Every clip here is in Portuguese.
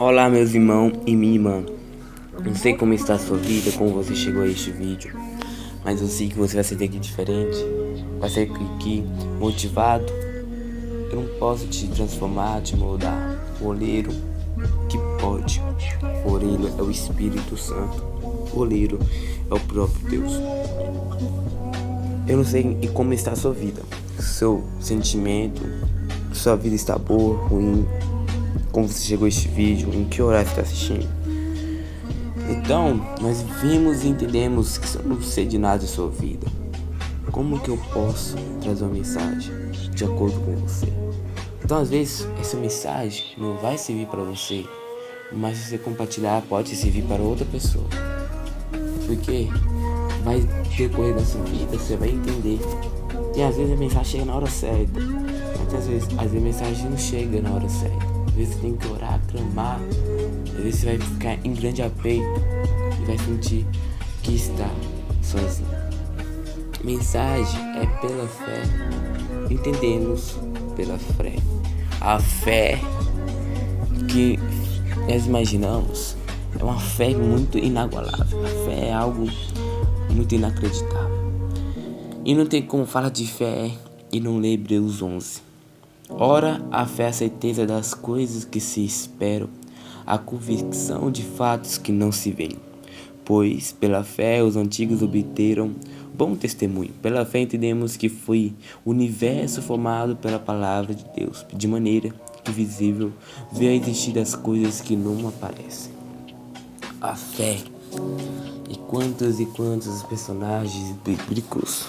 Olá, meus irmãos e minha irmã. Não sei como está a sua vida, como você chegou a este vídeo, mas eu sei que você vai sair daqui diferente, vai sair aqui motivado. Eu não posso te transformar, te moldar. O oleiro que pode. O oleiro é o Espírito Santo. O oleiro é o próprio Deus. Eu não sei como está a sua vida, seu sentimento, sua vida está boa, ruim, como você chegou a este vídeo, em que horário você está assistindo. Então, nós vimos e entendemos que se eu não sei de nada de sua vida, como que eu posso trazer uma mensagem de acordo com você? Então, às vezes, essa mensagem não vai servir para você, mas se você compartilhar, pode servir para outra pessoa. Porque vai decorrer da sua vida, você vai entender. E às vezes a mensagem chega na hora certa, mas às vezes a mensagem não chega na hora certa. Às vezes você tem que orar, clamar. Às vezes você vai ficar em grande apeito e vai sentir que está sozinho. Mensagem é pela fé. Entendemos pela fé. A fé que nós imaginamos é uma fé muito inagualável. A fé é algo muito inacreditável. E não tem como falar de fé e não ler Hebreus 11. Ora, a fé é a certeza das coisas que se esperam, a convicção de fatos que não se veem. Pois, pela fé, os antigos obteram bom testemunho. Pela fé entendemos que foi o universo formado pela palavra de Deus, de maneira que visível vê a existir das coisas que não aparecem. A fé. E quantos personagens bíblicos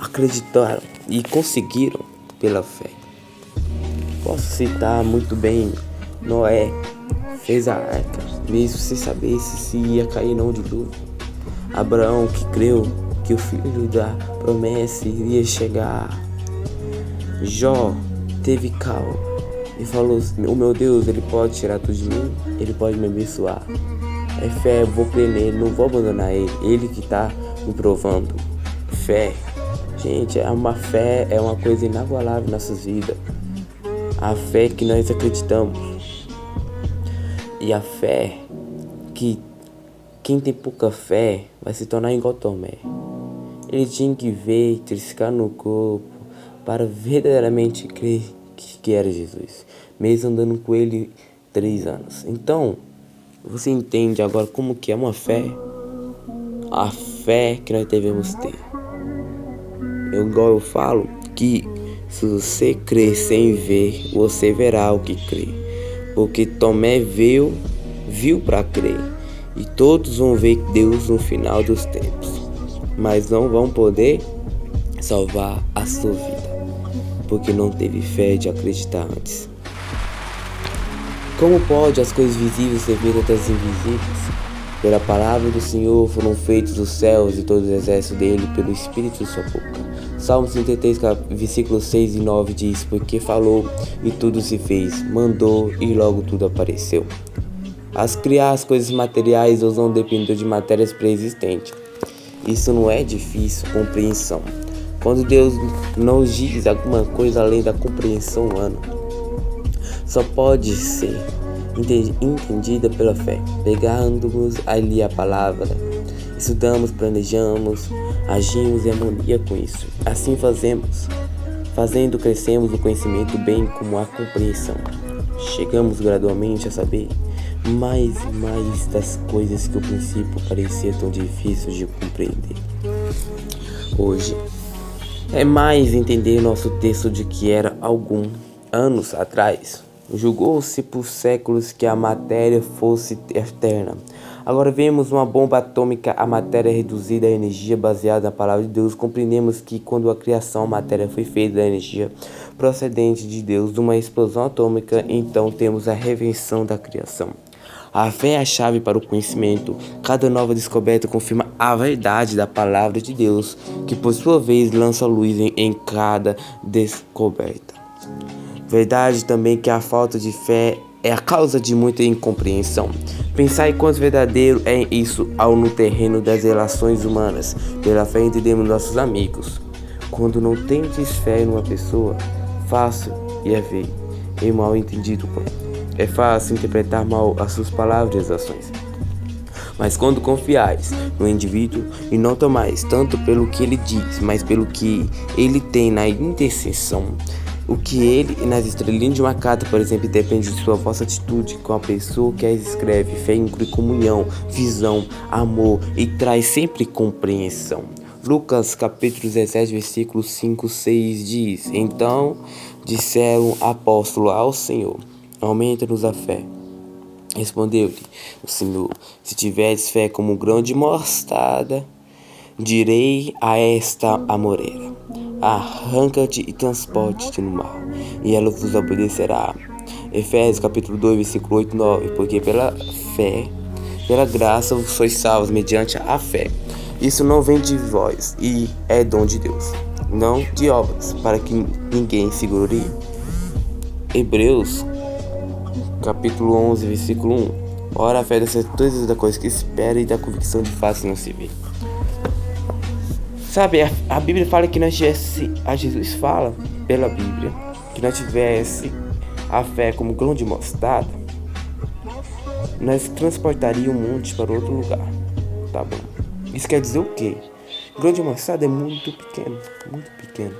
acreditaram e conseguiram pela fé. Posso citar muito bem Noé, fez a arca, mesmo sem saber se ia cair não de dilúvio. Abraão, que creu que o filho da promessa iria chegar. Jó teve calma e falou: o meu Deus, ele pode tirar tudo de mim, ele pode me abençoar. É fé, eu vou crer nele, não vou abandonar ele que está me provando. Fé. Gente, uma fé é uma coisa inagualável em nossas vidas. A fé que nós acreditamos. E a fé que quem tem pouca fé vai se tornar igual Tomé. Ele tinha que ver, triscar no corpo para verdadeiramente crer que era Jesus, mesmo andando com ele 3 anos. Então, você entende agora como que é uma fé? A fé que nós devemos ter. Igual eu falo, que se você crer sem ver, você verá o que crê. Porque Tomé viu para crer. E todos vão ver Deus no final dos tempos. Mas não vão poder salvar a sua vida, porque não teve fé de acreditar antes. Como pode as coisas visíveis ser feitas das invisíveis? Pela palavra do Senhor foram feitos os céus e todo o exército dele pelo Espírito de sua boca. Salmos 33, versículos 6 e 9 diz: porque falou e tudo se fez, mandou e logo tudo apareceu. Criar as coisas materiais ou não dependem de matérias pré-existentes. Isso não é difícil, compreensão. Quando Deus nos diz alguma coisa além da compreensão humana, só pode ser entendida pela fé. Pegamos ali a palavra, estudamos, planejamos, agimos em harmonia com isso. Assim fazendo crescemos o conhecimento bem como a compreensão. Chegamos gradualmente a saber mais e mais das coisas que ao princípio parecia tão difíceis de compreender. Hoje é mais entender nosso texto de que era alguns anos atrás. Julgou-se por séculos que a matéria fosse eterna. Agora vemos uma bomba atômica, a matéria reduzida à energia baseada na palavra de Deus. Compreendemos que quando a criação, a matéria foi feita da energia procedente de Deus, de uma explosão atômica, então temos a redenção da criação. A fé é a chave para o conhecimento. Cada nova descoberta confirma a verdade da palavra de Deus, que por sua vez lança luz em cada descoberta. Verdade também que a falta de fé é a causa de muita incompreensão. Pensar em quanto verdadeiro é isso ao no terreno das relações humanas. Pela fé entendemos nossos amigos. Quando não tens fé numa pessoa, fácil e é ver em mal entendido com ela. É fácil interpretar mal as suas palavras e ações. Mas quando confiais no indivíduo e não tomais tanto pelo que ele diz, mas pelo que ele tem na intercessão, o que ele, nas estrelinhas de uma carta, por exemplo, depende de sua vossa atitude com a pessoa que as escreve. Fé inclui comunhão, visão, amor e traz sempre compreensão. Lucas capítulo 17, versículo 5, 6 diz: Então disseram apóstolo ao Senhor: Aumenta-nos a fé. Respondeu-lhe o Senhor: Se tiveres fé como um grão de mostarda, direi a esta amoreira: arranca-te e transporte-te no mar, e ela vos obedecerá. Efésios capítulo 2, versículo 8 e 9. Porque pela fé, pela graça, sois salvos mediante a fé. Isso não vem de vós, e é dom de Deus, não de obras, para que ninguém se glorie. Hebreus capítulo 11, versículo 1. Ora, a fé da certeza da coisa que espera e da convicção de fato que não se vê. Sabe, a Bíblia fala que nós tivesse, a Jesus fala pela Bíblia, que nós tivesse a fé como grão de mostarda, nós transportaríamos um monte para outro lugar, tá bom? Isso quer dizer o quê? O grão de mostarda é muito pequeno, muito pequeno.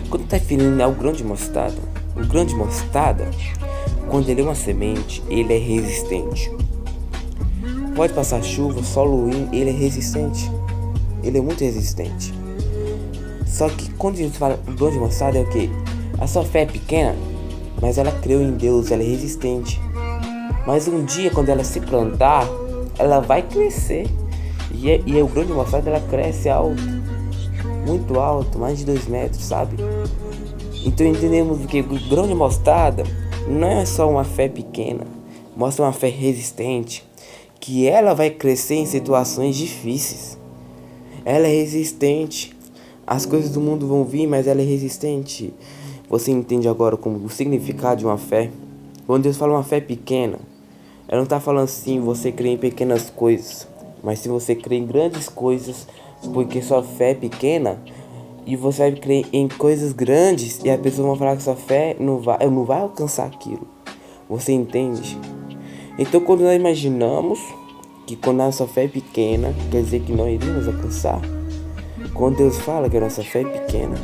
Quando está referindo ao grão de mostarda, o grão de mostarda, quando ele é uma semente, ele é resistente. Pode passar chuva, sol ruim, ele é resistente. Ele é muito resistente. Só que quando a gente fala grão de mostarda é o que? A sua fé é pequena, mas ela creu em Deus, ela é resistente. Mas um dia, quando ela se plantar, ela vai crescer. E o grão de mostarda, ela cresce alto, muito alto, mais de 2 metros, sabe? Então entendemos que o grão de mostarda não é só uma fé pequena, mostra uma fé resistente, que ela vai crescer em situações difíceis. Ela é resistente. As coisas do mundo vão vir, mas ela é resistente. Você entende agora como o significado de uma fé? Quando Deus fala uma fé pequena, ela não está falando assim, você crê em pequenas coisas, mas se você crê em grandes coisas, porque sua fé é pequena, e você vai crer em coisas grandes, e as pessoas vão falar que sua fé não vai alcançar aquilo. Você entende? Então quando nós imaginamos que quando a nossa fé é pequena, quer dizer que não iríamos alcançar. Quando Deus fala que a nossa fé é pequena,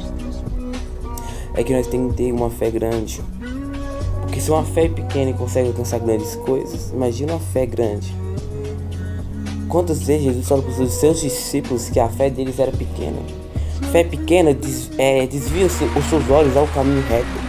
é que nós temos que ter uma fé grande. Porque se uma fé é pequena e consegue alcançar grandes coisas, imagina uma fé grande. Quantas vezes Jesus falou para os seus discípulos que a fé deles era pequena? Fé pequena desvia os seus olhos ao caminho reto.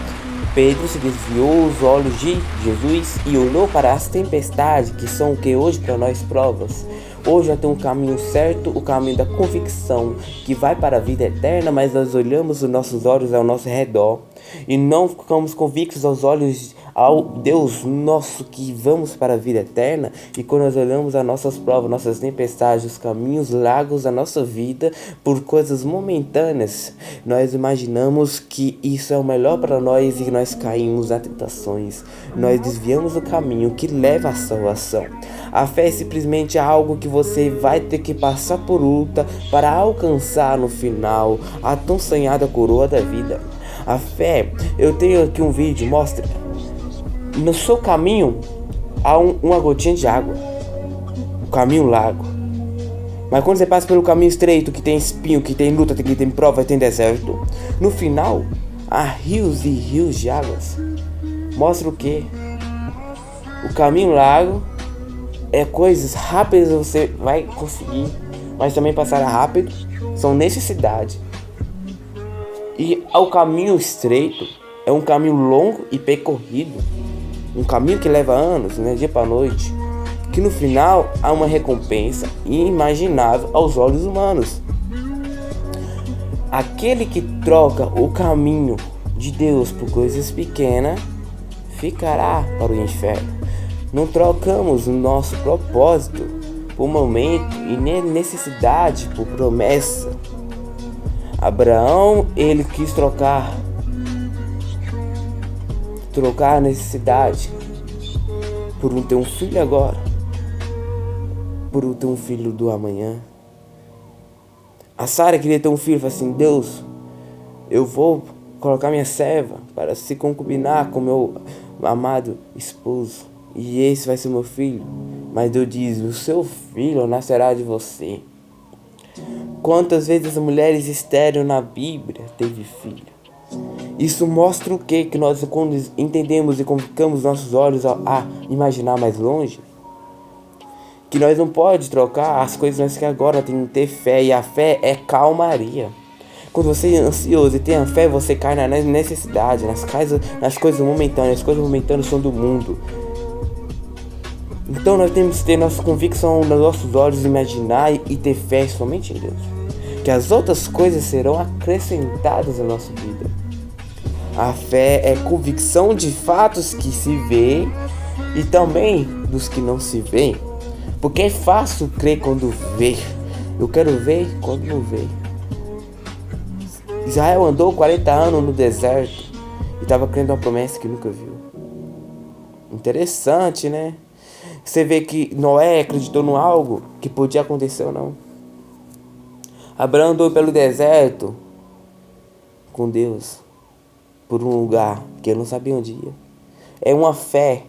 Pedro se desviou os olhos de Jesus e olhou para as tempestades, que são o que hoje para nós provas. Hoje já tem um caminho certo, o caminho da convicção, que vai para a vida eterna, mas nós olhamos os nossos olhos ao nosso redor e não ficamos convictos aos olhos ao Deus nosso que vamos para a vida eterna. E quando nós olhamos as nossas provas, nossas tempestades, os caminhos largos da nossa vida por coisas momentâneas, nós imaginamos que isso é o melhor para nós e nós caímos nas tentações. Nós desviamos o caminho que leva à salvação. A fé é simplesmente algo que você vai ter que passar por luta para alcançar no final a tão sonhada coroa da vida. A fé, eu tenho aqui um vídeo, mostra. No seu caminho há uma gotinha de água, o caminho largo. Mas quando você passa pelo caminho estreito, que tem espinho, que tem luta, que tem prova, tem deserto, no final há rios e rios de águas. Mostra o que? O caminho largo é coisas rápidas você vai conseguir, mas também passar rápido são necessidade. E o caminho estreito é um caminho longo e percorrido, um caminho que leva anos, né, dia para noite, que no final há uma recompensa inimaginável aos olhos humanos. Aquele que troca o caminho de Deus por coisas pequenas ficará para o inferno. Não trocamos o nosso propósito por momento e nem necessidade por promessa. Abraão, ele quis trocar a necessidade por não ter um filho agora, por não ter um filho do amanhã. A Sara queria ter um filho, falou assim: Deus, eu vou colocar minha serva para se concubinar com meu amado esposo, e esse vai ser meu filho. Mas Deus diz: o seu filho nascerá de você. Quantas vezes as mulheres estéreis na Bíblia teve filho? Isso mostra o quê? Que nós, quando entendemos e colocamos nossos olhos a imaginar mais longe, que nós não pode trocar as coisas que agora tem que ter fé, e a fé é calmaria. Quando você é ansioso e tem a fé, você cai na necessidade, nas coisas momentâneas. As coisas momentâneas são do mundo. Então nós temos que ter nossa convicção nos nossos olhos, imaginar e ter fé somente em Deus, que as outras coisas serão acrescentadas à nossa vida. A fé é convicção de fatos que se vê e também dos que não se vê, porque é fácil crer quando vê. Eu quero ver quando não vê. Israel andou 40 anos no deserto e estava crendo uma promessa que nunca viu. Interessante, né? Você vê que Noé acreditou em algo que podia acontecer ou não. Abraão andou pelo deserto com Deus por um lugar que ele não sabia onde ia. É uma fé.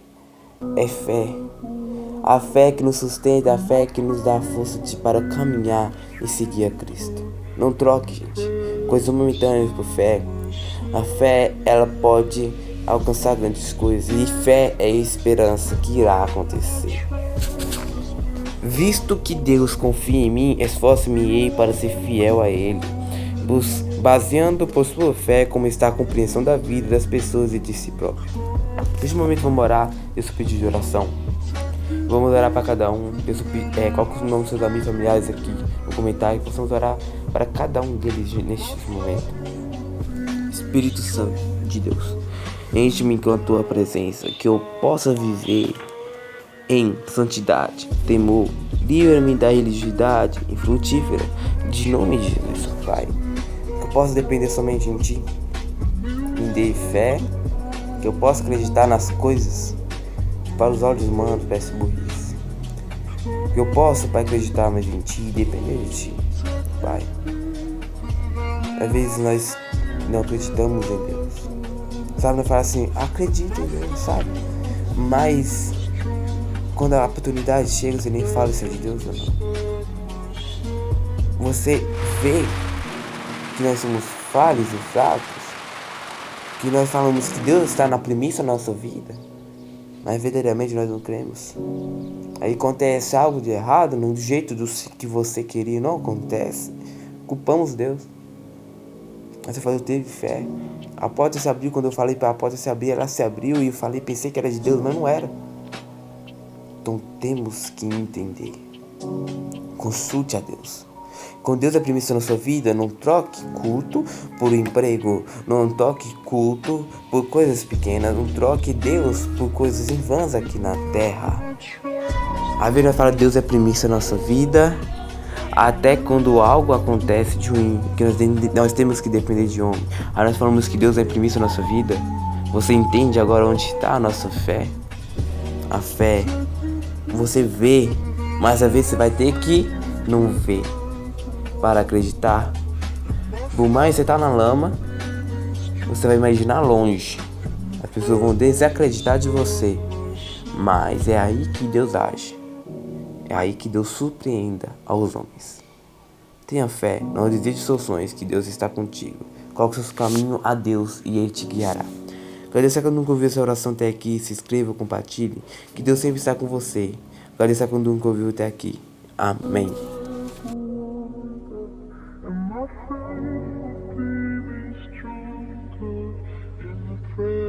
É fé. A fé que nos sustenta, a fé que nos dá força para caminhar e seguir a Cristo. Não troque, gente, coisas momentâneas por fé. A fé, ela pode alcançar grandes coisas, e fé é esperança que irá acontecer. Visto que Deus confia em mim, esforço-me-ei para ser fiel a Ele, baseando por sua fé como está a compreensão da vida das pessoas e de si próprio. Neste momento vamos orar, Deus pedir de oração. Vamos orar para cada um. Deus coloque o nome dos seus amigos familiares aqui no comentário, que possamos orar para cada um deles neste momento. Espírito Santo de Deus, enche-me com a tua presença, que eu possa viver em santidade, temor. Livra-me da religiosidade infrutífera, de nome de Jesus, Pai. Que eu possa depender somente em Ti. Me dê fé, que eu possa acreditar nas coisas que para os olhos humanos parece burrice. Que eu possa, Pai, acreditar mais em Ti e depender de Ti, Pai. Às vezes nós não acreditamos em Deus, sabe? Nós falamos assim, acredito em Deus, sabe? Mas quando a oportunidade chega, você nem fala se é de Deus ou não. Você vê que nós somos falhos e fracos, que nós falamos que Deus está na premissa da nossa vida, mas verdadeiramente nós não cremos. Aí acontece algo de errado, no jeito que você queria, não acontece, culpamos Deus. Mas você falou, eu teve fé. A porta se abriu, quando eu falei para a porta se abrir, ela se abriu e eu falei, pensei que era de Deus, mas não era. Então temos que entender. Consulte a Deus. Com Deus é premissa na sua vida, não troque culto por emprego, não troque culto por coisas pequenas, não troque Deus por coisas em vãs aqui na terra. A Bíblia fala que Deus é premissa na nossa vida, até quando algo acontece de ruim, que nós temos que depender de homem. Aí nós falamos que Deus é premissa na nossa vida. Você entende agora onde está a nossa fé? A fé, você vê, mas às vezes você vai ter que não ver para acreditar. Por mais que você está na lama, você vai imaginar longe. As pessoas vão desacreditar de você, mas é aí que Deus age. É aí que Deus surpreenda aos homens. Tenha fé, não desiste dos seus sonhos, que Deus está contigo. Coloque seus caminhos a Deus e Ele te guiará. Agradecer que eu nunca ouviu essa oração até aqui, se inscreva, compartilhe, que Deus sempre está com você. Agradecer que eu nunca ouviu até aqui. Amém. And my faith will be stronger in the prayer.